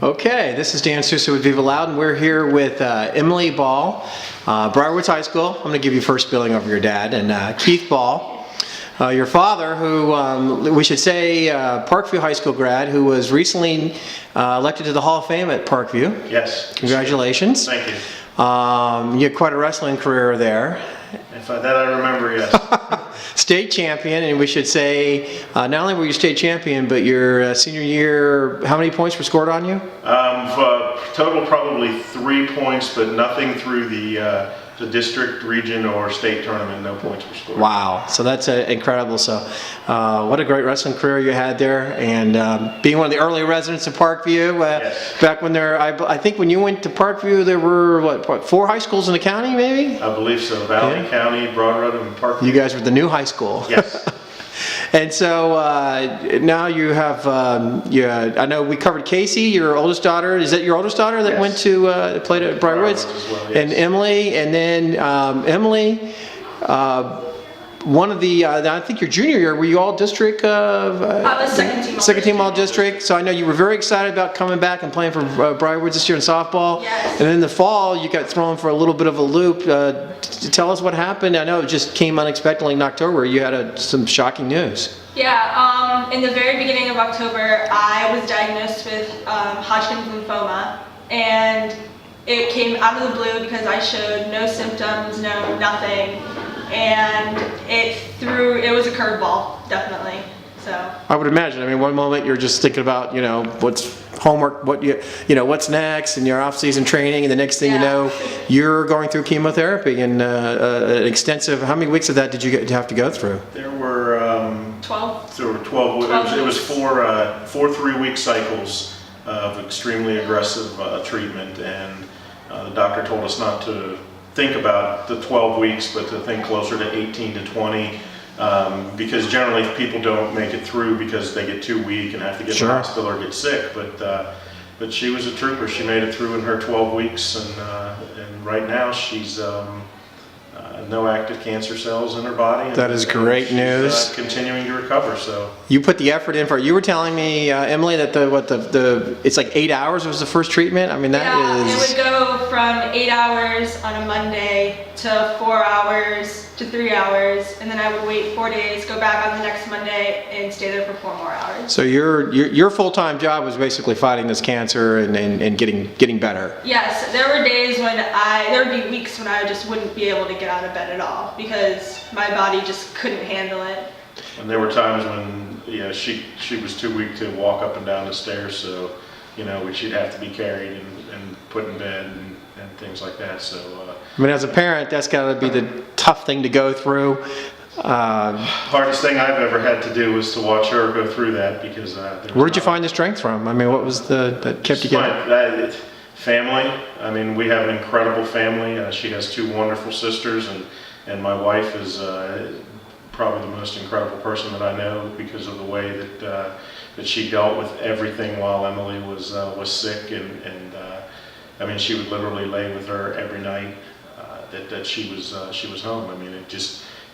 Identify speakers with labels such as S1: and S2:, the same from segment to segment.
S1: Okay, this is Dan Sousa with Viva Loudoun. We're here with Emilie Ball, Briar Woods High School. I'm going to give you first billing over your dad, and Keith Ball, your father, who we should say Parkview High School grad, who was recently elected to the Hall of Fame at Parkview.
S2: Yes.
S1: Congratulations.
S2: Thank you.
S1: You had quite a wrestling career there.
S2: That I remember, yes.
S1: State champion, and we should say not only were you state champion, but your senior year, how many points were scored on you?
S2: Total probably 3 points, but nothing through the district, region, or state tournament. No points were scored.
S1: Wow, so that's incredible. So what a great wrestling career you had there, and being one of the early residents of Parkview.
S2: Yes.
S1: Back when I think when you went to Parkview, there were what 4 high schools in the county, maybe?
S2: I believe so. Valley County, Broad Run, and Parkview.
S1: You guys were the new high school.
S2: Yes.
S1: And so now you have, I know we covered Casey, your oldest daughter. Is that your oldest daughter that
S2: Yes.
S1: went to played at Briar Woods?
S2: As well, yes.
S1: And Emily, and then Emily, one of the, I think your junior year, were you all district?
S3: I was second team
S1: all district. So I know you were very excited about coming back and playing for Briar Woods this year in softball.
S3: Yes.
S1: And then in the fall, you got thrown for a little bit of a loop. Tell us what happened. I know it just came unexpectedly in October. You had some shocking news.
S3: Yeah, in the very beginning of October, I was diagnosed with Hodgkin's lymphoma, and it came out of the blue because I showed no symptoms, nothing, and it was a curveball, definitely. So
S1: I would imagine. I mean, one moment you're just thinking about, what's homework, what's next, and your off-season training, and the next thing you know, you're going through chemotherapy and an extensive. How many weeks of that did you have to go through?
S2: There were
S3: 12.
S2: There were 12. It was four 3-week cycles of extremely aggressive treatment, and the doctor told us not to think about the 12 weeks, but to think closer to 18 to 20. Because generally people don't make it through because they get too weak and have to get to the hospital or get sick. But she was a trooper. She made it through in her 12 weeks, and right now she's no active cancer cells in her body.
S1: That is great news.
S2: Continuing to recover. So
S1: you put the effort in for it. You were telling me, Emily, that it's like 8 hours was the first treatment. I mean, that is.
S3: It would go from 8 hours on a Monday to 4 hours to 3 hours, and then I would wait 4 days, go back on the next Monday, and stay there for 4 more hours.
S1: So your full-time job was basically fighting this cancer and getting better.
S3: Yes, there were days when there would be weeks when I just wouldn't be able to get out of bed at all because my body just couldn't handle it.
S2: And there were times when she was too weak to walk up and down the stairs, so she'd have to be carried and put in bed and things like that. So
S1: I mean, as a parent, that's got to be the tough thing to go through.
S2: Hardest thing I've ever had to do was to watch her go through that because.
S1: Where did you find the strength from? I mean, what was that kept you going?
S2: Family. I mean, we have an incredible family. She has 2 wonderful sisters, and my wife is probably the most incredible person that I know because of the way that she dealt with everything while Emily was sick, and I mean, she would literally lay with her every night that she was home. I mean,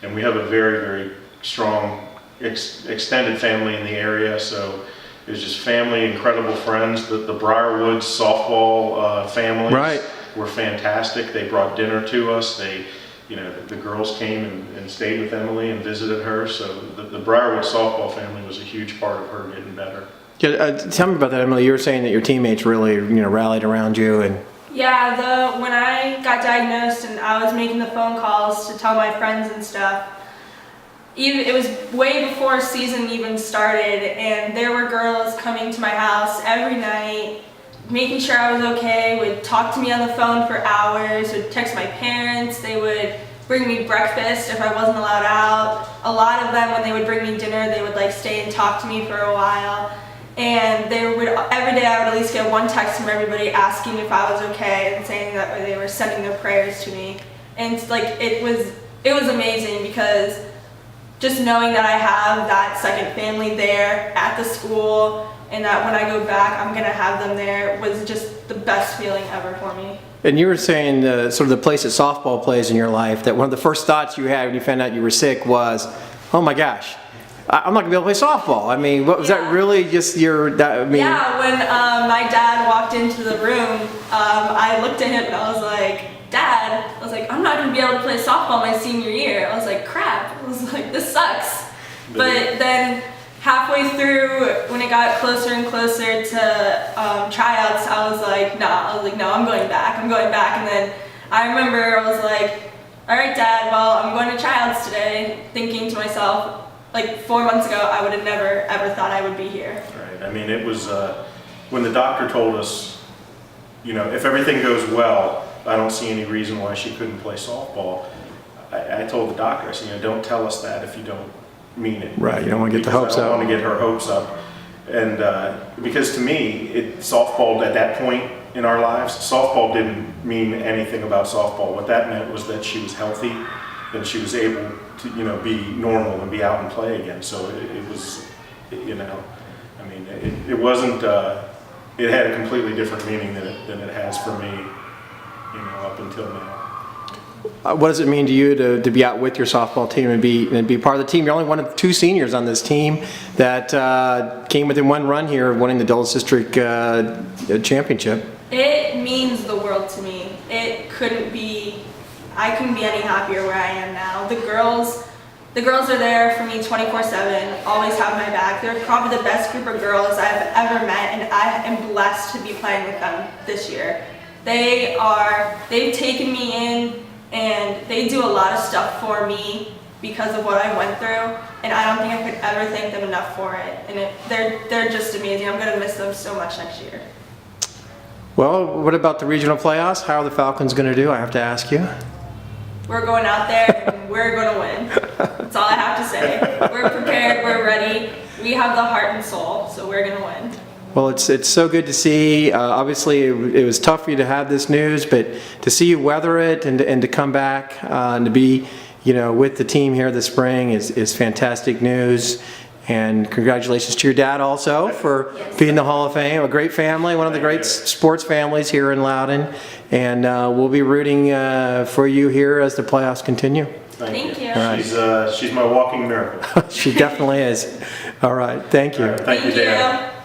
S2: and we have a very, very strong extended family in the area, so it was just family, incredible friends. The Briar Woods softball families were fantastic. They brought dinner to us. The girls came and stayed with Emily and visited her. So the Briar Woods softball family was a huge part of her getting better.
S1: Tell me about that, Emily. You were saying that your teammates really, rallied around you and.
S3: Yeah, when I got diagnosed and I was making the phone calls to tell my friends and stuff, it was way before season even started, and there were girls coming to my house every night, making sure I was okay, would talk to me on the phone for hours, would text my parents, they would bring me breakfast if I wasn't allowed out. A lot of them, when they would bring me dinner, they would stay and talk to me for a while. And every day I would at least get one text from everybody asking if I was okay and saying that they were sending their prayers to me. And it was amazing because just knowing that I have that second family there at the school and that when I go back I'm going to have them there was just the best feeling ever for me.
S1: And you were saying sort of the place that softball plays in your life, that one of the first thoughts you had when you found out you were sick was, oh my gosh, I'm not gonna be able to play softball. I mean, what was
S3: Yeah.
S1: that really just I mean,
S3: Yeah, when my dad walked into the room, I looked at him and I was like, Dad, I was like, I'm not gonna be able to play softball my senior year. I was like, crap. I was like, this sucks. But then halfway through, when it got closer and closer to tryouts, I was like, no, I'm going back. I'm going back. And then I remember I was like, all right, Dad, well, I'm going to tryouts today, thinking to myself, like 4 months ago, I would have never, ever thought I would be here.
S2: Right. I mean, it was when the doctor told us, you know, if everything goes well, I don't see any reason why she couldn't play softball. I told the doctor, I said, you know, don't tell us that if you don't mean it.
S1: Right, you don't want to get the hopes
S2: I don't
S1: up.
S2: want to get her hopes up. And because to me, softball at that point in our lives, softball didn't mean anything about softball. What that meant was that she was healthy and she was able to, you know, be normal and be out and play again. So it was, you know, I mean, it wasn't, it had a completely different meaning than it has for me, you know, up until now.
S1: What does it mean to you to be out with your softball team and be part of the team? You're only one of 2 seniors on this team that came within 1 run here of winning the Dulles District championship.
S3: It means the world to me. I couldn't be any happier where I am now. The girls are there for me 24/7, always have my back. They're probably the best group of girls I've ever met, and I am blessed to be playing with them this year. They've taken me in, and they do a lot of stuff for me because of what I went through, and I don't think I could ever thank them enough for it. And they're just amazing. I'm gonna miss them so much next year.
S1: Well, what about the regional playoffs? How are the Falcons going to do? I have to ask you.
S3: We're going out there and we're going to win. That's all I have to say. We're prepared, we're ready. We have the heart and soul, so we're going to win.
S1: Well, it's so good to see. Obviously, it was tough for you to have this news, but to see you weather it and to come back and to be, you know, with the team here this spring is fantastic news. And congratulations to your dad also for being in the Hall of Fame. A great family, one of the great sports families here in Loudon. And we'll be rooting for you here as the playoffs continue.
S3: Thank you.
S2: She's my walking miracle.
S1: She definitely is. All right, thank you.
S2: All right, thank you, Dan.
S3: you.